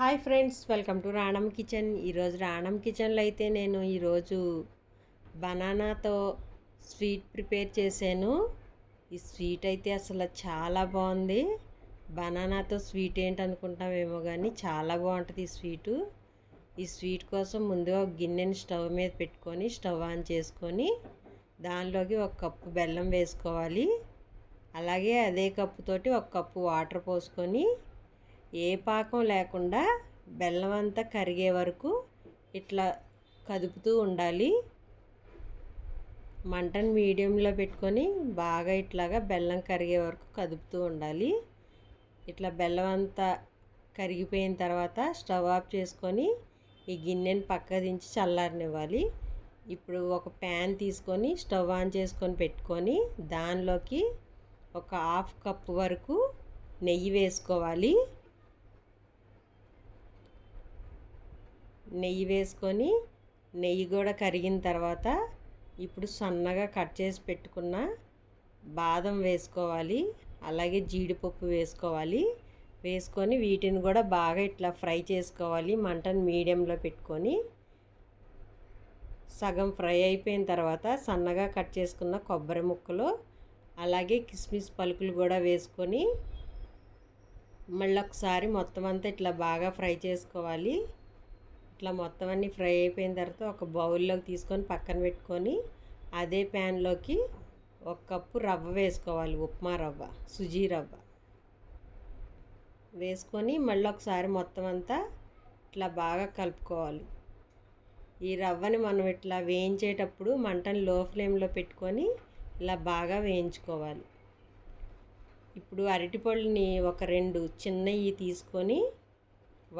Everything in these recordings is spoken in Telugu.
Hi friends, welcome to రాణం kitchen. ఈరోజు రాణం కిచెన్లో అయితే నేను ఈరోజు బనానాతో స్వీట్ ప్రిపేర్ చేశాను. ఈ స్వీట్ అయితే అసలు చాలా బాగుంది. బనానాతో స్వీట్ ఏంటనుకుంటామేమో కానీ చాలా బాగుంటుంది ఈ స్వీటు. ఈ స్వీట్ కోసం ముందుగా ఒక గిన్నెని స్టవ్ మీద పెట్టుకొని స్టవ్ ఆన్ చేసుకొని దానిలోకి ఒక కప్పు బెల్లం వేసుకోవాలి. అలాగే అదే కప్పుతోటి ఒక కప్పు వాటర్ పోసుకొని ఏ పాకం లేకుండా బెల్లం అంతా కరిగే వరకు ఇట్లా కదుపుతూ ఉండాలి. మంటను మీడియంలో పెట్టుకొని బాగా ఇట్లాగా బెల్లం కరిగే వరకు కదుపుతూ ఉండాలి. ఇట్లా బెల్లం అంతా కరిగిపోయిన తర్వాత స్టవ్ ఆఫ్ చేసుకొని ఈ గిన్నెని పక్క దించి చల్లారనివ్వాలి. ఇప్పుడు ఒక ప్యాన్ తీసుకొని స్టవ్ ఆన్ చేసుకొని పెట్టుకొని దానిలోకి ఒక హాఫ్ కప్పు వరకు నెయ్యి వేసుకోవాలి. నెయ్యి వేసుకొని నెయ్యి కూడా కరిగిన తర్వాత ఇప్పుడు సన్నగా కట్ చేసి పెట్టుకున్న బాదం వేసుకోవాలి. అలాగే జీడిపప్పు వేసుకోవాలి. వేసుకొని వీటిని కూడా బాగా ఇట్లా ఫ్రై చేసుకోవాలి. మంటను మీడియంలో పెట్టుకొని సగం ఫ్రై అయిపోయిన తర్వాత సన్నగా కట్ చేసుకున్న కొబ్బరి ముక్కలు అలాగే కిస్మిస్ పలుకులు కూడా వేసుకొని మళ్ళీ ఒకసారి మొత్తం అంతా ఇట్లా బాగా ఫ్రై చేసుకోవాలి. ఇట్లా మొత్తం అన్నీ ఫ్రై అయిపోయిన తర్వాత ఒక బౌల్లోకి తీసుకొని పక్కన పెట్టుకొని అదే ప్యాన్లోకి ఒక కప్పు రవ్వ వేసుకోవాలి. ఉప్మా రవ్వ, సుజీ రవ్వ వేసుకొని మళ్ళీ ఒకసారి మొత్తం అంతా ఇట్లా బాగా కలుపుకోవాలి. ఈ రవ్వని మనం ఇట్లా వేయించేటప్పుడు మంటను లో ఫ్లేమ్లో పెట్టుకొని ఇలా బాగా వేయించుకోవాలి. ఇప్పుడు అరటిపళ్ళని ఒక 2 చిన్నవి తీసుకొని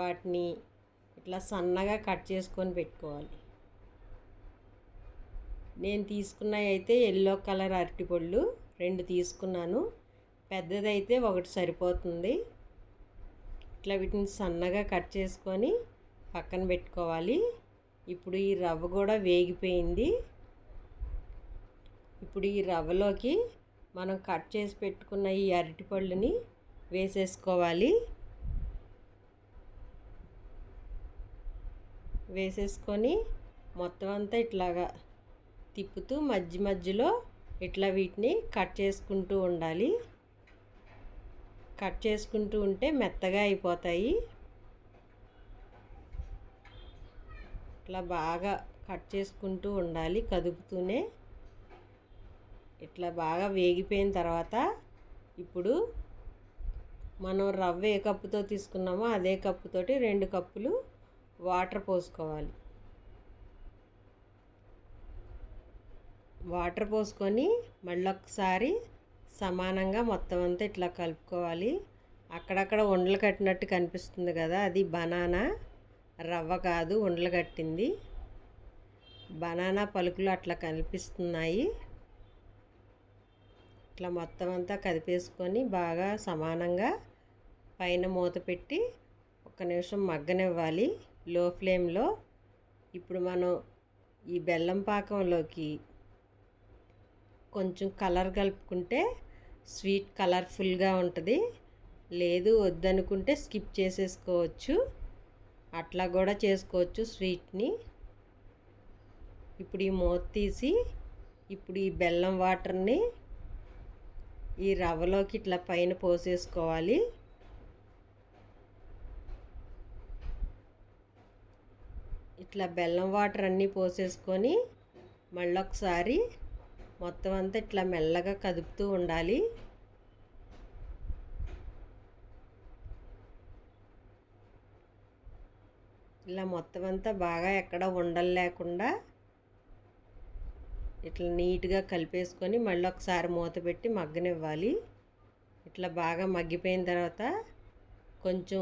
వాటిని ఇట్లా సన్నగా కట్ చేసుకొని పెట్టుకోవాలి. నేను తీసుకున్నవి అయితే ఎల్లో కలర్ అరటిపళ్ళు 2 తీసుకున్నాను. పెద్దదైతే ఒకటి సరిపోతుంది. ఇట్లా వీటిని సన్నగా కట్ చేసుకొని పక్కన పెట్టుకోవాలి. ఇప్పుడు ఈ రవ్వ కూడా వేగిపోయింది. ఇప్పుడు ఈ రవ్వలోకి మనం కట్ చేసి పెట్టుకున్న ఈ అరటిపళ్ళని వేసేసుకోవాలి. వేసేసుకొని మొత్తం అంతా ఇట్లాగా తిప్పుతూ మధ్య మధ్యలో ఇట్లా వీటిని కట్ చేసుకుంటూ ఉండాలి. కట్ చేసుకుంటూ ఉంటే మెత్తగా అయిపోతాయి. ఇట్లా బాగా కట్ చేసుకుంటూ ఉండాలి కదుపుతూనే. ఇట్లా బాగా వేగిపోయిన తర్వాత ఇప్పుడు మనం రవ్వ ఏ కప్పుతో తీసుకున్నామో అదే కప్పుతోటి 2 కప్పులు వాటర్ పోసుకోవాలి. వాటర్ పోసుకొని మళ్ళీ ఒకసారి సమానంగా మొత్తం అంతా ఇట్లా కలుపుకోవాలి. అక్కడక్కడ ఉండలు కట్టినట్టు కనిపిస్తుంది కదా, అది బనానా, రవ్వ కాదు, ఉండలు కట్టింది. బనానా పలుకులు అట్లా కనిపిస్తున్నాయి. ఇట్లా మొత్తం అంతా కదిపేసుకొని బాగా సమానంగా పైన మూత పెట్టి 1 నిమిషం మగ్గనివ్వాలి లో ఫ్లేమ్లో. ఇప్పుడు మనం ఈ బెల్లం పాకంలోకి కొంచెం కలర్ కలుపుకుంటే స్వీట్ కలర్ఫుల్గా ఉంటుంది. లేదు వద్దనుకుంటే స్కిప్ చేసేసుకోవచ్చు. అట్లా కూడా చేసుకోవచ్చు స్వీట్ని. ఇప్పుడు ఈ మూత తీసి ఇప్పుడు ఈ బెల్లం వాటర్ని ఈ రవ్వలోకి ఇట్లా పైన పోసేసుకోవాలి. ఇట్లా బెల్లం వాటర్ అన్నీ పోసేసుకొని మళ్ళీ ఒకసారి మొత్తం అంతా ఇట్లా మెల్లగా కదుపుతూ ఉండాలి. ఇలా మొత్తం అంతా బాగా ఎక్కడ ఉండలు లేకుండా ఇట్లా నీట్గా కలిపేసుకొని మళ్ళీ ఒకసారి మూత పెట్టి మగ్గనివ్వాలి. ఇట్లా బాగా మగ్గిపోయిన తర్వాత కొంచెం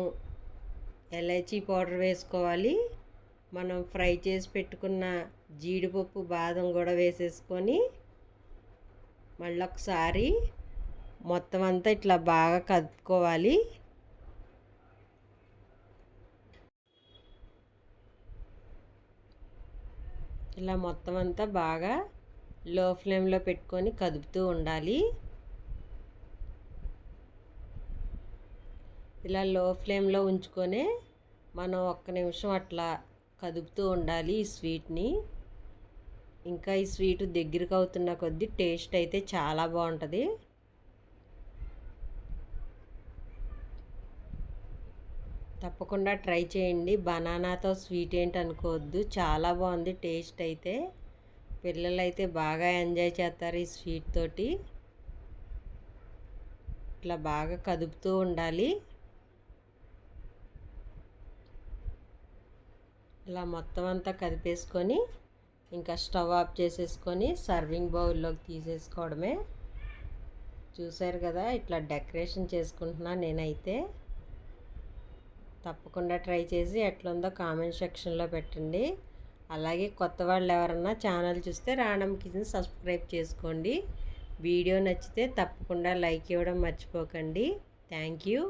ఎలైచీ పౌడర్ వేసుకోవాలి. మనం ఫ్రై చేసి పెట్టుకున్న జీడిపప్పు, బాదం కూడా వేసేసుకొని మళ్ళీ ఒకసారి మొత్తం అంతా ఇట్లా బాగా కలుపుకోవాలి. ఇలా మొత్తం అంతా బాగా లో ఫ్లేమ్లో పెట్టుకొని కదుపుతూ ఉండాలి. ఇలా లో ఫ్లేమ్లో ఉంచుకొని మనం ఒక్క నిమిషం అట్లా కదుపుతూ ఉండాలి ఈ స్వీట్ని. ఇంకా ఈ స్వీట్ దగ్గరికి అవుతున్న కొద్దీ టేస్ట్ అయితే చాలా బాగుంటుంది. తప్పకుండా ట్రై చేయండి. బనానాతో స్వీట్ ఏంటి అనుకోవద్దు, చాలా బాగుంది టేస్ట్ అయితే. పిల్లలు అయితే బాగా ఎంజాయ్ చేస్తారు ఈ స్వీట్ తోటి. ఇట్లా బాగా కదుపుతూ ఉండాలి. ఇలా మొత్తం అంతా కదిపేసుకొని ఇంకా స్టవ్ ఆఫ్ చేసేసుకొని సర్వింగ్ బౌల్లోకి తీసేసుకోవడమే. చూసారు కదా, ఇట్లా డెకరేషన్ చేసుకుంటున్నా నేనైతే. తప్పకుండా ట్రై చేసి ఎట్లుందో కామెంట్ సెక్షన్లో పెట్టండి. అలాగే కొత్త వాళ్ళు ఎవరన్నా ఛానల్ చూస్తే రాణం కిచెన్ సబ్స్క్రైబ్ చేసుకోండి. వీడియో నచ్చితే తప్పకుండా లైక్ ఇవ్వడం మర్చిపోకండి. Thank you.